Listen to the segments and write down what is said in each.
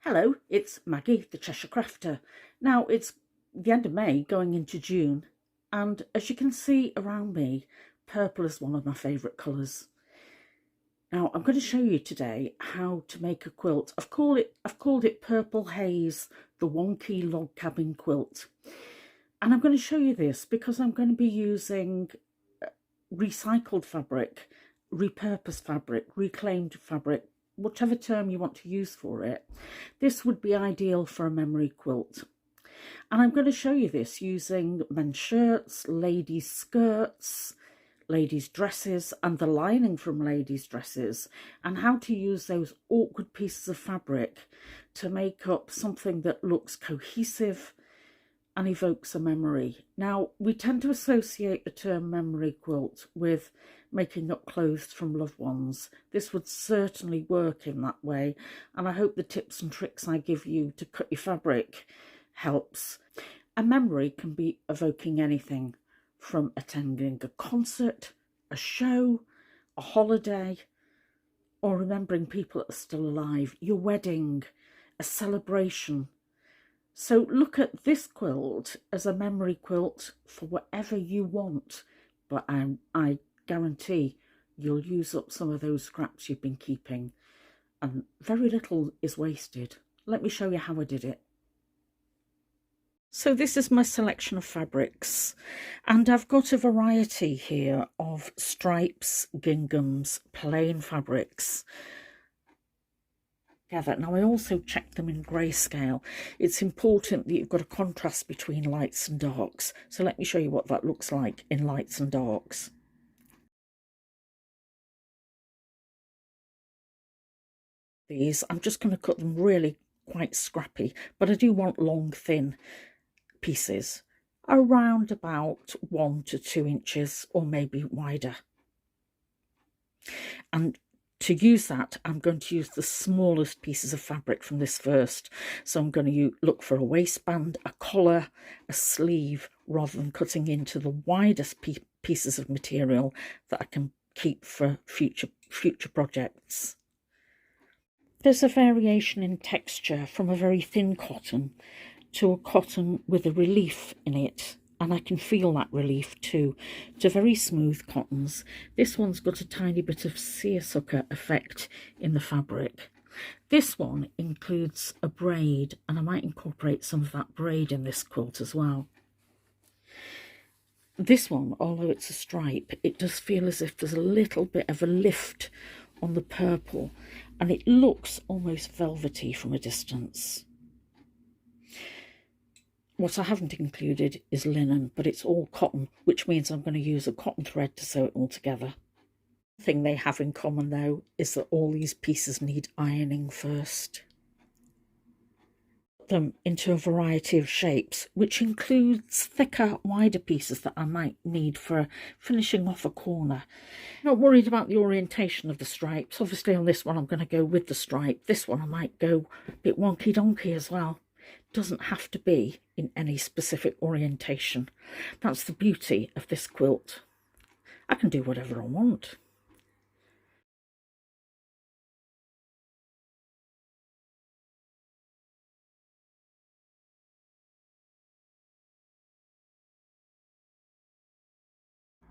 Hello, it's Maggie, the Cheshire Crafter. Now it's the end of May going into June, and as you can see around me, purple is one of my favourite colours. Now I'm going to show you today how to make a quilt. I've called it Purple Haze, the Wonky Log Cabin Quilt. And I'm going to show you this because I'm going to be using recycled fabric, repurposed fabric, reclaimed fabric, whatever term you want to use for it. This would be ideal for a memory quilt. And I'm going to show you this using men's shirts, ladies' skirts, ladies' dresses, and the lining from ladies' dresses, and how to use those awkward pieces of fabric to make up something that looks cohesive and evokes a memory. Now, we tend to associate the term memory quilt with making up clothes from loved ones. This would certainly work in that way, and I hope the tips and tricks I give you to cut your fabric helps. A memory can be evoking anything from attending a concert, a show, a holiday, or remembering people that are still alive, your wedding, a celebration. So look at this quilt as a memory quilt for whatever you want, but I guarantee you'll use up some of those scraps you've been keeping, and very little is wasted. Let me show you how I did it. So this is my selection of fabrics, and I've got a variety here of stripes, ginghams, plain fabrics. Now I also checked them in grayscale. It's important that you've got a contrast between lights and darks. So let me show you what that looks like in lights and darks. These, I'm just going to cut them really quite scrappy, but I do want long, thin pieces, around about 1 to 2 inches or maybe wider. And to use that, I'm going to use the smallest pieces of fabric from this first. So I'm going to look for a waistband, a collar, a sleeve, rather than cutting into the widest pieces of material that I can keep for future projects. There's a variation in texture from a very thin cotton to a cotton with a relief in it. And I can feel that relief too, to very smooth cottons. This one's got a tiny bit of seersucker effect in the fabric. This one includes a braid, and I might incorporate some of that braid in this quilt as well. This one, although it's a stripe, it does feel as if there's a little bit of a lift on the purple, and it looks almost velvety from a distance. What I haven't included is linen, but it's all cotton, which means I'm going to use a cotton thread to sew it all together. The thing they have in common, though, is that all these pieces need ironing first. Put them into a variety of shapes, which includes thicker, wider pieces that I might need for finishing off a corner. Not worried about the orientation of the stripes. Obviously on this one I'm going to go with the stripe. This one I might go a bit wonky donkey as well. Doesn't have to be in any specific orientation. That's the beauty of this quilt. I can do whatever I want.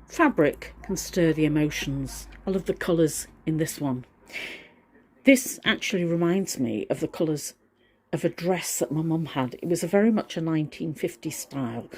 Fabric can stir the emotions. I love the colours in this one. This actually reminds me of the colours of a dress that my mum had. It was very much a 1950s style,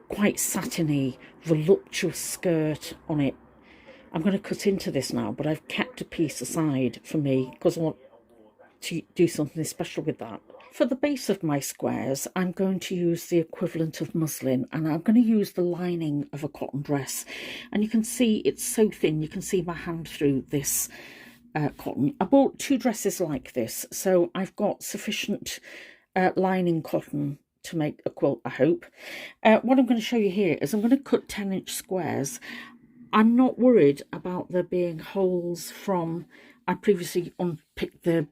quite satiny, voluptuous skirt on it. I'm going to cut into this now, but I've kept a piece aside for me because I want to do something special with that. For the base of my squares, I'm going to use the equivalent of muslin, and I'm going to use the lining of a cotton dress. And you can see it's so thin, you can see my hand through this cotton. I bought 2 dresses like this, so I've got sufficient lining cotton to make a quilt, I hope. What I'm going to show you here is I'm going to cut 10-inch squares. I'm not worried about there being holes from, I previously unpicked the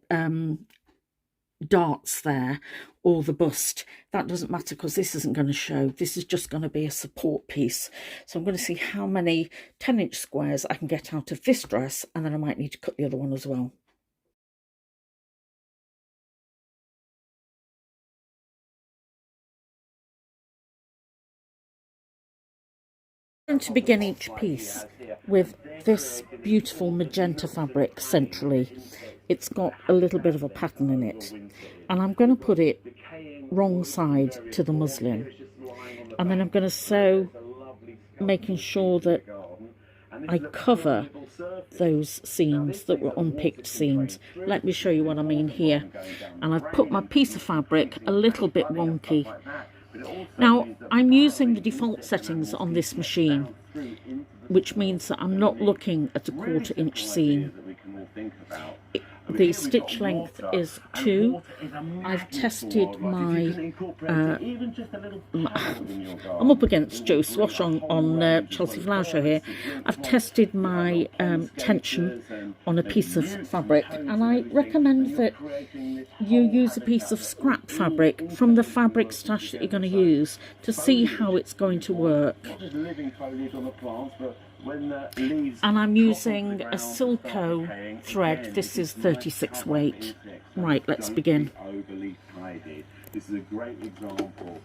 darts there, or the bust. That doesn't matter because this isn't going to show. This is just going to be a support piece. So I'm going to see how many 10-inch squares I can get out of this dress, and then I might need to cut the other one as well. I'm going to begin each piece with this beautiful magenta fabric centrally. It's got a little bit of a pattern in it, and I'm going to put it wrong side to the muslin, and then I'm going to sew, making sure that I cover those seams that were unpicked seams. Let me show you what I mean here. And I've put my piece of fabric a little bit wonky. Now, I'm using the default settings on this machine, which means that I'm not looking at a 1/4 inch seam. The stitch length is 2. I've tested my... I'm up against Joe Swash on Chelsea Flower Show here. I've tested my tension on a piece of fabric, and I recommend that you use a piece of scrap fabric from the fabric stash that you're going to use to see how it's going to work. And I'm using a Sylko thread. This is 36 weight. Right, let's begin. This is a great example.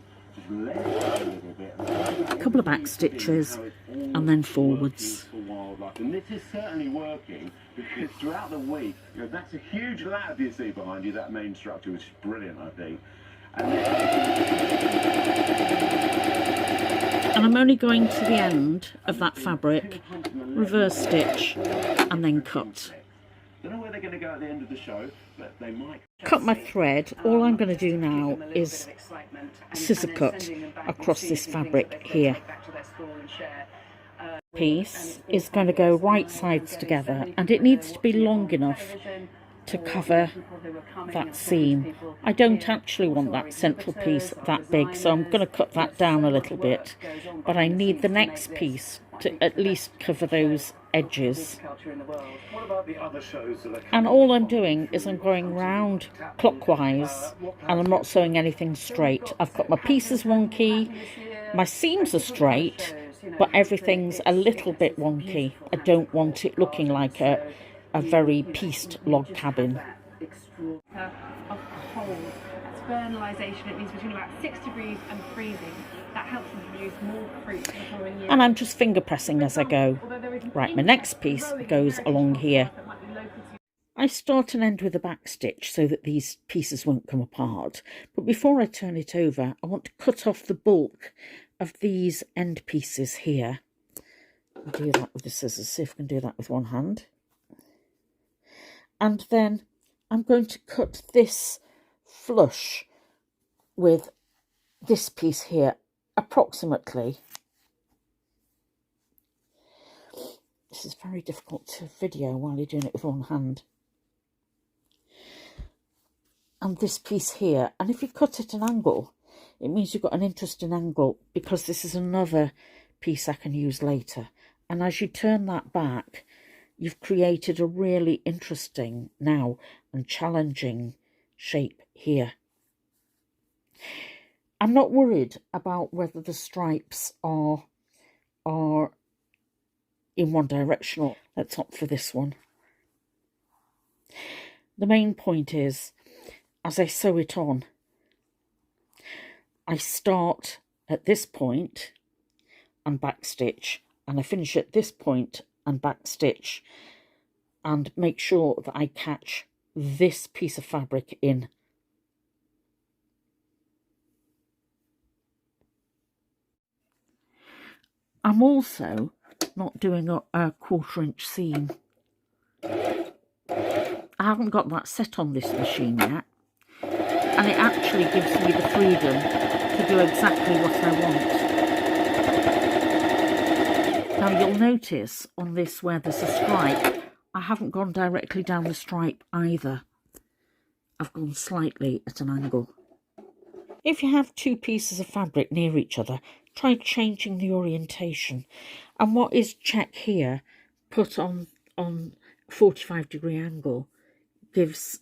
A couple of back stitches and then forwards. And this is certainly working because throughout the week, you know, that's a huge ladder you see behind you, that main structure, which is brilliant, I think. And I'm only going to the end of that fabric, reverse stitch, and then cut. Don't know where they're going to go at the end of the show, but they might. Cut my thread. All I'm going to do now is scissor cut across this fabric here. Piece is going to go right sides together, and it needs to be long enough to cover that seam. I don't actually want that central piece that big, so I'm going to cut that down a little bit, but I need the next piece to at least cover those edges. And all I'm doing is I'm going round clockwise, and I'm not sewing anything straight. I've got my pieces wonky, my seams are straight, but everything's a little bit wonky. I don't want it looking like a very pieced log cabin. Of cold. That's vernalisation. It means between about 6 degrees and freezing. That helps them produce more fruit the following year. And I'm just finger pressing as I go. Right, my next piece goes along here. I start and end with a back stitch so that these pieces won't come apart. But before I turn it over, I want to cut off the bulk of these end pieces here. I'll do that with the scissors, see if I can do that with one hand. And then I'm going to cut this flush with this piece here, approximately. This is very difficult to video while you're doing it with one hand. And this piece here, and if you cut at an angle, it means you've got an interesting angle, because this is another piece I can use later. And as you turn that back, you've created a really interesting now and challenging shape here. I'm not worried about whether the stripes are in one direction. Let's opt for this one. The main point is, as I sew it on, I start at this point and back stitch, and I finish at this point and back stitch, and make sure that I catch this piece of fabric in. I'm also not doing a 1/4 inch seam. I haven't got that set on this machine yet, and it actually gives me the freedom to do exactly what I want. Now you'll notice on this where there's a stripe, I haven't gone directly down the stripe either. I've gone slightly at an angle. If you have two pieces of fabric near each other, try changing the orientation. And what is check here, put on 45-degree angle, gives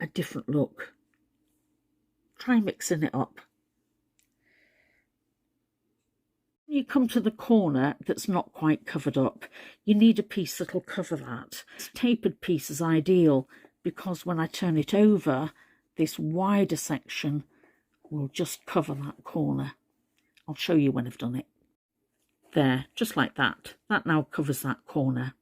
a different look. Try mixing it up. When you come to the corner that's not quite covered up, you need a piece that'll cover that. This tapered piece is ideal because when I turn it over, this wider section will just cover that corner. I'll show you when I've done it. There, just like that. That now covers that corner.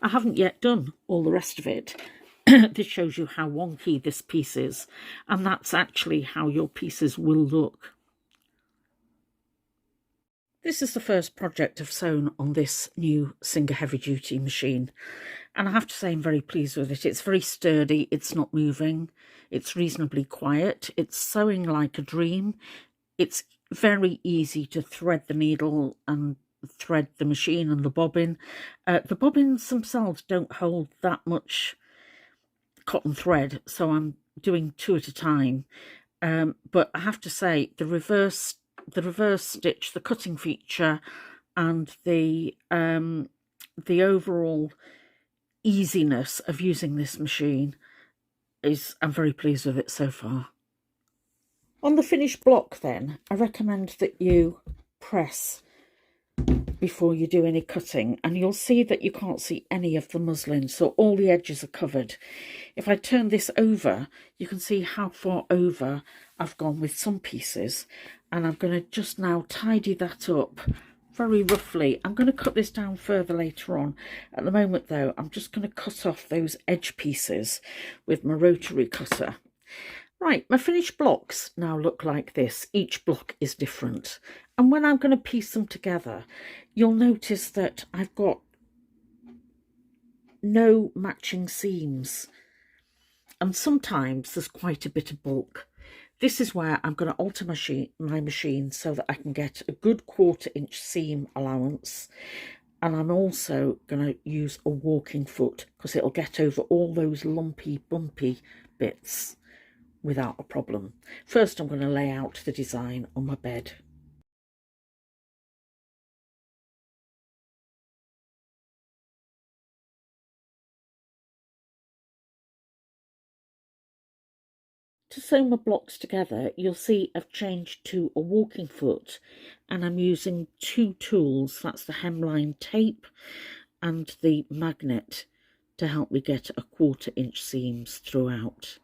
I haven't yet done all the rest of it. This shows you how wonky this piece is, and that's actually how your pieces will look. This is the first project I've sewn on this new Singer heavy duty machine, and I have to say I'm very pleased with it. It's very sturdy, it's not moving, it's reasonably quiet, it's sewing like a dream. It's very easy to thread the needle and thread the machine and the bobbin. The bobbins themselves don't hold that much cotton thread, so I'm doing 2 at a time. But I have to say the reverse stitch, the cutting feature, and the overall easiness of using this machine I'm very pleased with it so far. On the finished block then, I recommend that you press before you do any cutting, and you'll see that you can't see any of the muslin, so all the edges are covered. If I turn this over, you can see how far over I've gone with some pieces, and I'm going to just now tidy that up very roughly. I'm going to cut this down further later on. At the moment though, I'm just going to cut off those edge pieces with my rotary cutter. Right, my finished blocks now look like this. Each block is different. And when I'm going to piece them together, you'll notice that I've got no matching seams. And sometimes there's quite a bit of bulk. This is where I'm going to alter my machine so that I can get a good 1/4 inch seam allowance. And I'm also going to use a walking foot because it'll get over all those lumpy, bumpy bits without a problem. First, I'm going to lay out the design on my bed. To sew my blocks together, you'll see I've changed to a walking foot, and I'm using 2 tools. That's the Hemline tape and the magnet to help me get a 1/4 inch seams throughout.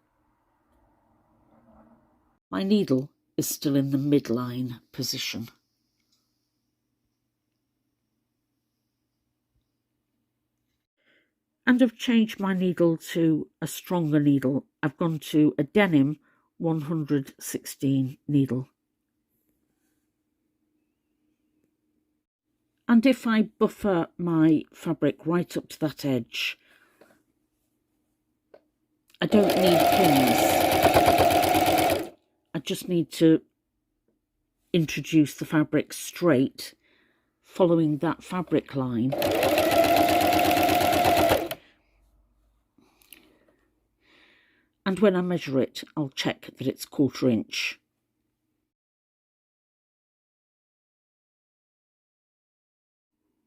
My needle is still in the midline position. And I've changed my needle to a stronger needle. I've gone to a Dunelm 116 needle. And if I buffer my fabric right up to that edge, I don't need pins. I just need to introduce the fabric straight, following that fabric line. And when I measure it, I'll check that it's 1/4 inch.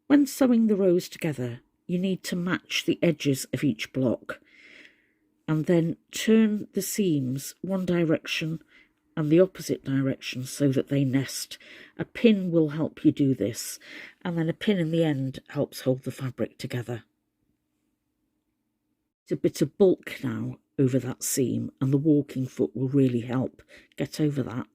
When sewing the rows together, you need to match the edges of each block, and then turn the seams one direction and the opposite direction so that they nest. A pin will help you do this, and then a pin in the end helps hold the fabric together. It's a bit of bulk now over that seam, and the walking foot will really help get over that.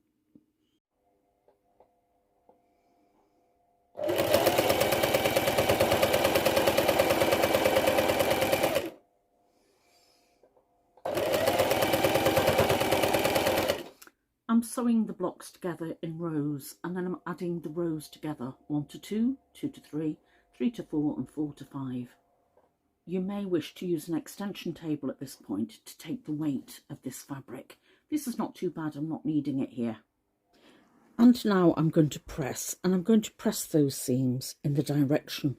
I'm sewing the blocks together in rows, and then I'm adding the rows together, 1 to 2, 2 to 3, 3 to 4 and 4 to 5. You may wish to use an extension table at this point to take the weight of this fabric. This is not too bad, I'm not needing it here. And now I'm going to press, and I'm going to press those seams in the direction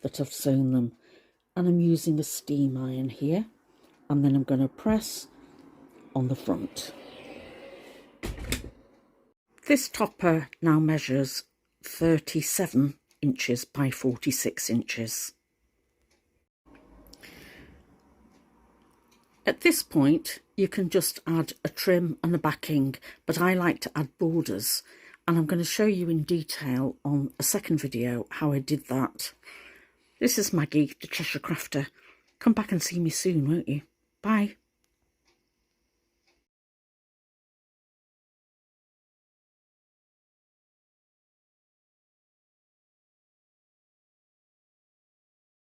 that I've sewn them. And I'm using a steam iron here, and then I'm going to press on the front. This topper now measures 37 inches by 46 inches. At this point, you can just add a trim and a backing, but I like to add borders, and I'm going to show you in detail on a second video how I did that. This is Maggie, the Cheshire Crafter. Come back and see me soon, won't you? Bye.